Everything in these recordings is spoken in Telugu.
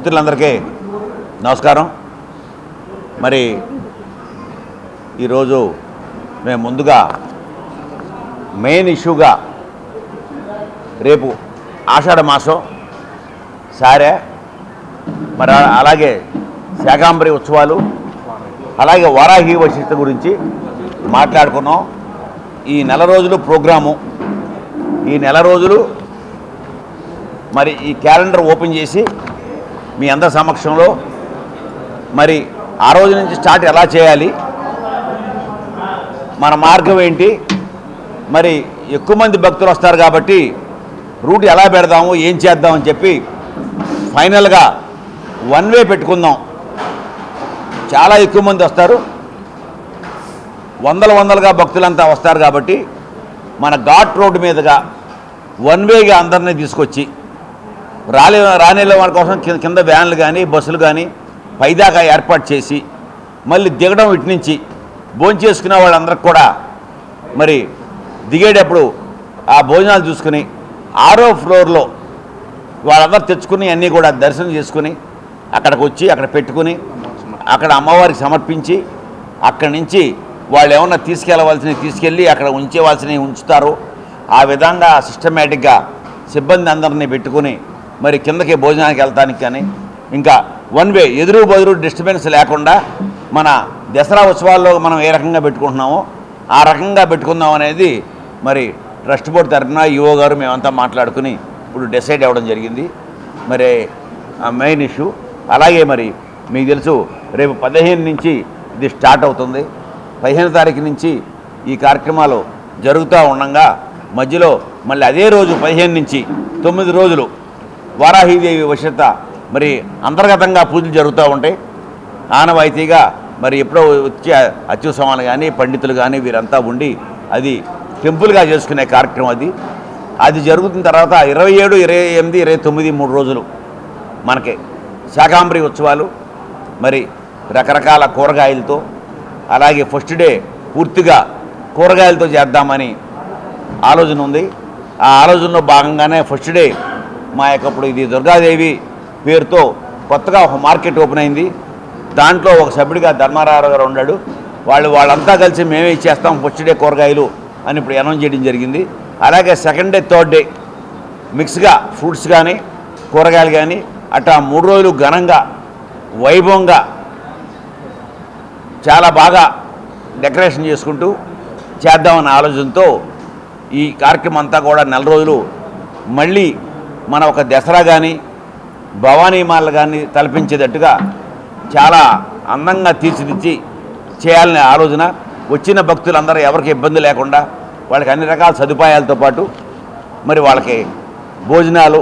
మిత్రులందరికీ నమస్కారం. మరి ఈరోజు మేము ముందుగా మెయిన్ ఇష్యూగా రేపు ఆషాఢ మాసం సారే, మరి అలాగే శాకాంబరి ఉత్సవాలు, అలాగే వారాహి వశిష్ఠ గురించి మాట్లాడుకున్నాం. ఈ నెల రోజులు ప్రోగ్రాము, ఈ నెల రోజులు మరి ఈ క్యాలెండర్ ఓపెన్ చేసి మీ అందరి సమక్షంలో మరి ఆ రోజు నుంచి స్టార్ట్ ఎలా చేయాలి, మన మార్గం ఏంటి, మరి ఎక్కువ మంది భక్తులు వస్తారు కాబట్టి రూట్ ఎలా పెడదాము, ఏం చేద్దామని చెప్పి ఫైనల్గా వన్ వే పెట్టుకుందాం. చాలా ఎక్కువ మంది వస్తారు, వందలుగా భక్తులంతా వస్తారు కాబట్టి మన ఘాట్ రోడ్డు మీదుగా వన్ వేగా అందరినీ తీసుకొచ్చి రానేళ్ళ వాళ్ళ కోసం కింద వ్యాన్లు కానీ బస్సులు కానీ పైదాకా ఏర్పాటు చేసి మళ్ళీ దిగడం ఇటు నుంచి భోంచేసుకునే వాళ్ళందరికి కూడా మరి దిగేటప్పుడు ఆ భోజనాలు చూసుకుని 6వ ఫ్లోర్లో వాళ్ళందరూ తెచ్చుకుని అన్నీ కూడా దర్శనం చేసుకుని అక్కడికి వచ్చి అక్కడ పెట్టుకుని అక్కడ అమ్మవారికి సమర్పించి అక్కడి నుంచి వాళ్ళు ఏమన్నా తీసుకెళ్ళవలసినవి తీసుకెళ్ళి అక్కడ ఉంచేవాల్సినవి ఉంచుతారు. ఆ విధంగా సిస్టమేటిక్గా సిబ్బంది అందరినీ పెట్టుకుని మరి కిందకి భోజనానికి వెళ్తానికి కానీ ఇంకా వన్ వే ఎదురు బదురు డిస్టర్బెన్స్ లేకుండా మన దసరా ఉత్సవాల్లో మనం ఏ రకంగా పెట్టుకుంటున్నామో ఆ రకంగా పెట్టుకుందాం అనేది మరి ట్రస్ట్ బోర్డు తరఫున ఈఓ గారు మేమంతా మాట్లాడుకుని ఇప్పుడు డిసైడ్ అవ్వడం జరిగింది. మరి మెయిన్ ఇష్యూ అలాగే మరి మీకు తెలుసు రేపు 15 నుంచి ఇది స్టార్ట్ అవుతుంది. 15వ తారీఖు నుంచి ఈ కార్యక్రమాలు జరుగుతూ ఉండగా మధ్యలో మళ్ళీ అదే రోజు 15 నుంచి 9 రోజులు వారాహీదేవి వశిష్ఠ మరి అంతర్గతంగా పూజలు జరుగుతూ ఉంటాయి. ఆనవాయితీగా మరి ఎప్పుడో వచ్చే అత్యుత్సవాలు కానీ పండితులు కానీ వీరంతా ఉండి అది టెంపుల్గా చేసుకునే కార్యక్రమం అది జరుగుతున్న తర్వాత 27, 28, 29 3 రోజులు మనకి శాకాంబరి ఉత్సవాలు మరి రకరకాల కూరగాయలతో, అలాగే ఫస్ట్ డే పూర్తిగా కూరగాయలతో చేద్దామని ఆలోచన ఉంది. ఆ ఆలోచనలో భాగంగానే ఫస్ట్ డే మా యొక్క ఇది దుర్గాదేవి పేరుతో కొత్తగా ఒక మార్కెట్ ఓపెన్ అయింది. దాంట్లో ఒక సభ్యుడిగా ధర్మారావు గారు ఉన్నాడు. వాళ్ళంతా కలిసి మేమే ఇచ్చేస్తాం ఫస్ట్ డే కూరగాయలు అని ఇప్పుడు అనౌన్స్ చేయడం జరిగింది. అలాగే సెకండ్ డే, థర్డ్ డే మిక్స్గా ఫ్రూట్స్ కానీ కూరగాయలు కానీ అట్లా 3 రోజులు ఘనంగా వైభవంగా చాలా బాగా డెకరేషన్ చేసుకుంటూ చేద్దామన్న ఆలోచనతో ఈ కార్యక్రమం అంతా కూడా నెల రోజులు మళ్ళీ మన ఒక దసరా కానీ భవానీమాలు కానీ తలపించేటట్టుగా చాలా అందంగా తీర్చిదిద్ది చేయాలనే ఆలోచన. వచ్చిన భక్తులందరూ ఎవరికి ఇబ్బంది లేకుండా వాళ్ళకి అన్ని రకాల సదుపాయాలతో పాటు మరి వాళ్ళకి భోజనాలు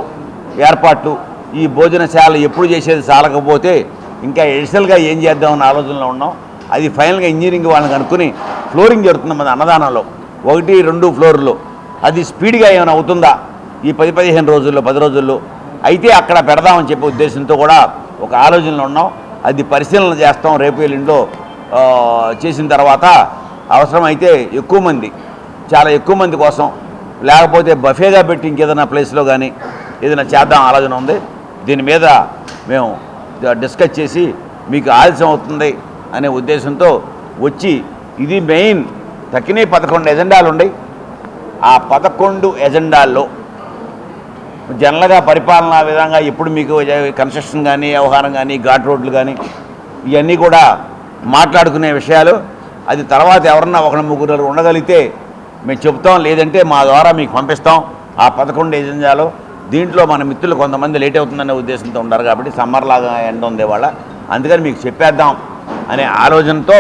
ఏర్పాట్లు, ఈ భోజనశాల ఎప్పుడు చేసేది చాలకపోతే ఇంకా ఎడిషనల్గా ఏం చేద్దామన్న ఆలోచనలో ఉన్నాం. అది ఫైనల్గా ఇంజనీరింగ్ వాళ్ళని కనుక్కొని ఫ్లోరింగ్ జరుగుతుంది మన అన్నదానంలో 1, 2 ఫ్లోర్లో. అది స్పీడ్గా ఏమైనా అవుతుందా ఈ 10-15 రోజుల్లో 10 రోజుల్లో అయితే అక్కడ పెడదామని చెప్పే ఉద్దేశంతో కూడా ఒక ఆలోచనలో ఉన్నాం. అది పరిశీలన చేస్తాం రేపు ఎల్లుండిలో. చేసిన తర్వాత అవసరమైతే చాలా ఎక్కువ మంది కోసం లేకపోతే బఫేగా పెట్టి ఇంకేదైనా ప్లేస్లో కానీ ఏదైనా చేద్దాం ఆలోచన ఉంది. దీని మీద మేము డిస్కస్ చేసి మీకు ఆలస్యం అవుతుంది అనే ఉద్దేశంతో వచ్చి ఇది మెయిన్ తక్కినే 11 ఎజెండాలు ఉన్నాయి. ఆ 11 ఎజెండాల్లో జనరల్గా పరిపాలనా విధంగా ఇప్పుడు మీకు కన్స్ట్రక్షన్ కానీ వ్యవహారం కానీ ఘాట్ రోడ్లు కానీ ఇవన్నీ కూడా మాట్లాడుకునే విషయాలు. అది తర్వాత ఎవరన్నా 1-3 ఉండగలిగితే మేము చెప్తాం, లేదంటే మా ద్వారా మీకు పంపిస్తాం. ఆ 11 ఎజెండాలు దీంట్లో మన మిత్రులు కొంతమంది లేట్ అవుతుందనే ఉద్దేశంతో ఉంటారు కాబట్టి సమ్మర్లాగా ఎండ ఉంది వాళ్ళ, అందుకని మీకు చెప్పేద్దాం అనే ఆలోచనతో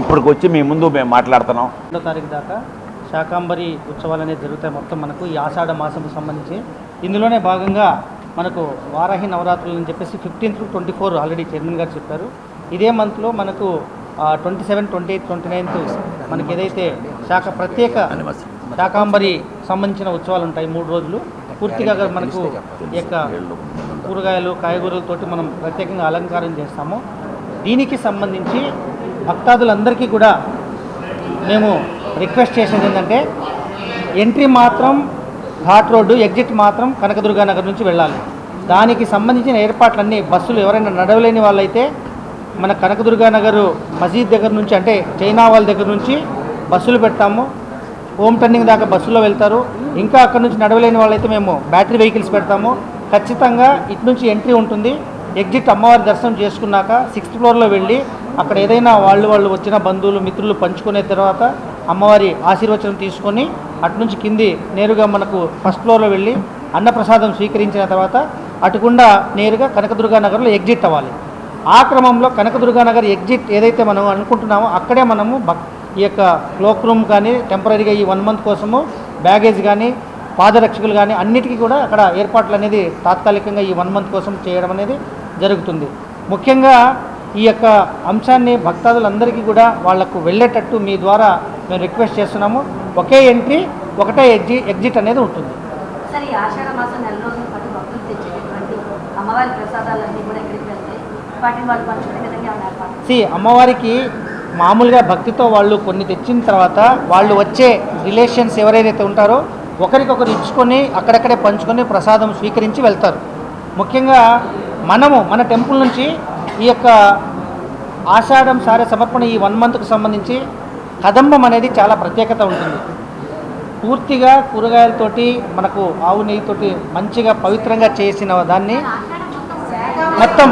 ఇప్పటికి వచ్చి మీ ముందు మేము మాట్లాడుతున్నాం. 2వ తారీఖు దాకా శాకాంబరి ఉత్సవాలు అనేది జరుగుతాయి మొత్తం మనకు ఈ ఆషాఢ మాసంకు సంబంధించి. ఇందులోనే భాగంగా మనకు వారాహి నవరాత్రులు అని చెప్పేసి 15 to 24 ఆల్రెడీ చైర్మన్ గారు చెప్పారు. ఇదే మంత్లో మనకు 27, 28, 29 మనకి ఏదైతే ప్రత్యేక శాకాంబరి సంబంధించిన ఉత్సవాలు ఉంటాయి 3 రోజులు. పూర్తిగా మనకు ఈ యొక్క కూరగాయలు కాయగూరలతోటి మనం ప్రత్యేకంగా అలంకారం చేస్తాము. దీనికి సంబంధించి భక్తాదులందరికీ కూడా మేము రిక్వెస్ట్ చేసేది ఏంటంటే ఎంట్రీ మాత్రం ఘాట్ రోడ్డు, ఎగ్జిట్ మాత్రం కనకదుర్గా నగర్ నుంచి వెళ్ళాలి. దానికి సంబంధించిన ఏర్పాట్లన్నీ బస్సులు ఎవరైనా నడవలేని వాళ్ళైతే మన కనకదుర్గా నగర్ మసీద్ దగ్గర నుంచి అంటే చైనా వాళ్ళ దగ్గర నుంచి బస్సులు పెడతాము. హోమ్ టర్నింగ్ దాకా బస్సులో వెళ్తారు. ఇంకా అక్కడ నుంచి నడవలేని వాళ్ళైతే మేము బ్యాటరీ వెహికల్స్ పెడతాము. ఖచ్చితంగా ఇటు నుంచి ఎంట్రీ ఉంటుంది. ఎగ్జిట్ అమ్మవారి దర్శనం చేసుకున్నాక 6th ఫ్లోర్లో వెళ్ళి అక్కడ ఏదైనా వాళ్ళు వచ్చిన బంధువులు మిత్రులు పంచుకునే తర్వాత అమ్మవారి ఆశీర్వచనం తీసుకొని అటు నుంచి కింది నేరుగా మనకు 1st ఫ్లోర్లో వెళ్ళి అన్నప్రసాదం స్వీకరించిన తర్వాత అటుకుండా నేరుగా కనకదుర్గా నగర్లో ఎగ్జిట్ అవ్వాలి. ఆ క్రమంలో కనకదుర్గా నగర్ ఎగ్జిట్ ఏదైతే మనం అనుకుంటున్నామో అక్కడే మనము ఈ యొక్క క్లోక్ రూమ్ కానీ టెంపరీగా ఈ 1 మంత్ కోసము బ్యాగేజ్ కానీ పాదరక్షకులు కానీ అన్నిటికీ కూడా అక్కడ ఏర్పాట్లు అనేది తాత్కాలికంగా ఈ 1 మంత్ కోసం చేయడం అనేది జరుగుతుంది. ముఖ్యంగా ఈ యొక్క అంశాన్ని భక్తాదులందరికీ కూడా వాళ్లకు వెళ్ళేటట్టు మీ ద్వారా మేము రిక్వెస్ట్ చేస్తున్నాము. ఒకే ఎంట్రీ ఒకటే ఎగ్జిట్ అనేది ఉంటుంది. సరే, ఈ ఆషాఢ మాసం నెల రోజుల పాటు భక్తులు తెచ్చేటటువంటి అమ్మవారి ప్రసాదాలన్నీ కూడా ఎక్కడికి వెళ్తాయి, వాటిని వాళ్ళు పంచుకునే విధంగా ఏర్పాటు. అమ్మవారికి మామూలుగా భక్తితో వాళ్ళు కొన్ని తెచ్చిన తర్వాత వాళ్ళు వచ్చే రిలేషన్స్ ఎవరైతే ఉంటారో ఒకరికొకరు ఇచ్చుకొని అక్కడక్కడే పంచుకొని ప్రసాదం స్వీకరించి వెళ్తారు. ముఖ్యంగా మన టెంపుల్ నుంచి ఈ యొక్క ఆషాఢం సారే సమర్పణ ఈ 1 మంత్కు సంబంధించి కదంబం అనేది చాలా ప్రత్యేకత ఉంటుంది. పూర్తిగా కూరగాయలతోటి మనకు ఆవు నెయ్యితోటి మంచిగా పవిత్రంగా చేసిన దాన్ని మొత్తం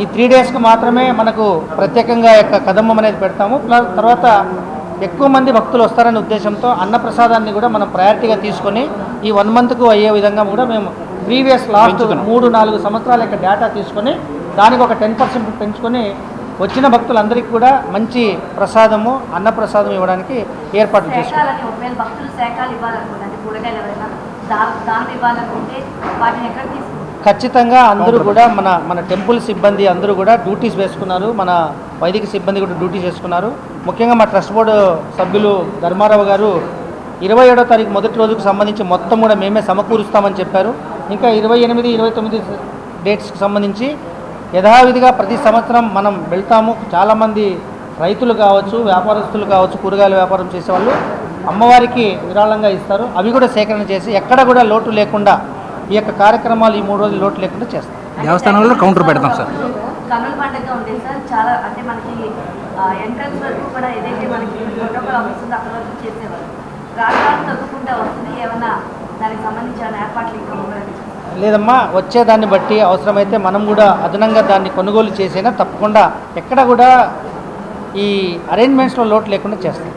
ఈ 3 డేస్కి మాత్రమే మనకు ప్రత్యేకంగా యొక్క కదంబం అనేది పెడతాము. తర్వాత ఎక్కువ మంది భక్తులు వస్తారనే ఉద్దేశంతో అన్నప్రసాదాన్ని కూడా మనం ప్రయారిటీగా తీసుకొని ఈ 1 మంత్కు అయ్యే విధంగా కూడా మేము ప్రీవియస్ లాస్ట్ 3-4 సంవత్సరాల యొక్క డేటా తీసుకొని దానికి ఒక 10% పెంచుకొని వచ్చిన భక్తులందరికీ కూడా మంచి ప్రసాదము అన్నప్రసాదం ఇవ్వడానికి ఏర్పాట్లు చేసుకుంటాం. ఖచ్చితంగా అందరూ కూడా మన టెంపుల్ సిబ్బంది అందరూ కూడా డ్యూటీస్ వేసుకున్నారు. మన వైదిక సిబ్బంది కూడా డ్యూటీస్ వేసుకున్నారు. ముఖ్యంగా మా ట్రస్ట్ బోర్డు సభ్యులు ధర్మారావు గారు 27వ తారీఖు మొదటి రోజుకు సంబంధించి మొత్తం కూడా మేమే సమకూరుస్తామని చెప్పారు. ఇంకా 28, 29 డేట్స్కి సంబంధించి యథావిధిగా ప్రతి సంవత్సరం మనం వెళ్తాము. చాలామంది రైతులు కావచ్చు, వ్యాపారస్తులు కావచ్చు, కూరగాయల వ్యాపారం చేసేవాళ్ళు అమ్మవారికి విరాళంగా ఇస్తారు. అవి కూడా సేకరణ చేసి ఎక్కడ కూడా లోటు లేకుండా ఈ యొక్క కార్యక్రమాలు ఈ 3 రోజులు లోటు లేకుండా చేస్తాం. దేవస్థానంలో కౌంటర్ పెడతాం సార్. కన్నుల పండుగ ఉండేది సార్. చాలా అంటే మనకి ఎంట్రన్స్ వరకు కూడా ఏదైతే మనకి ప్రోటోకాల్ ఆఫీస్ ఉందో అక్కడ వరకు చేసేవారు. రాష్ట్రాలు తగ్గుకుంటూ వస్తుంది. ఏమన్నా దానికి సంబంధించిన ఏర్పాట్లు ఇంకా లేదమ్మా, వచ్చేదాన్ని బట్టి అవసరమైతే మనం కూడా అదనంగా దాన్ని కొనుగోలు చేసేనా తప్పకుండా ఎక్కడ కూడా ఈ అరేంజ్మెంట్స్లో లోటు లేకుండా చేస్తాం.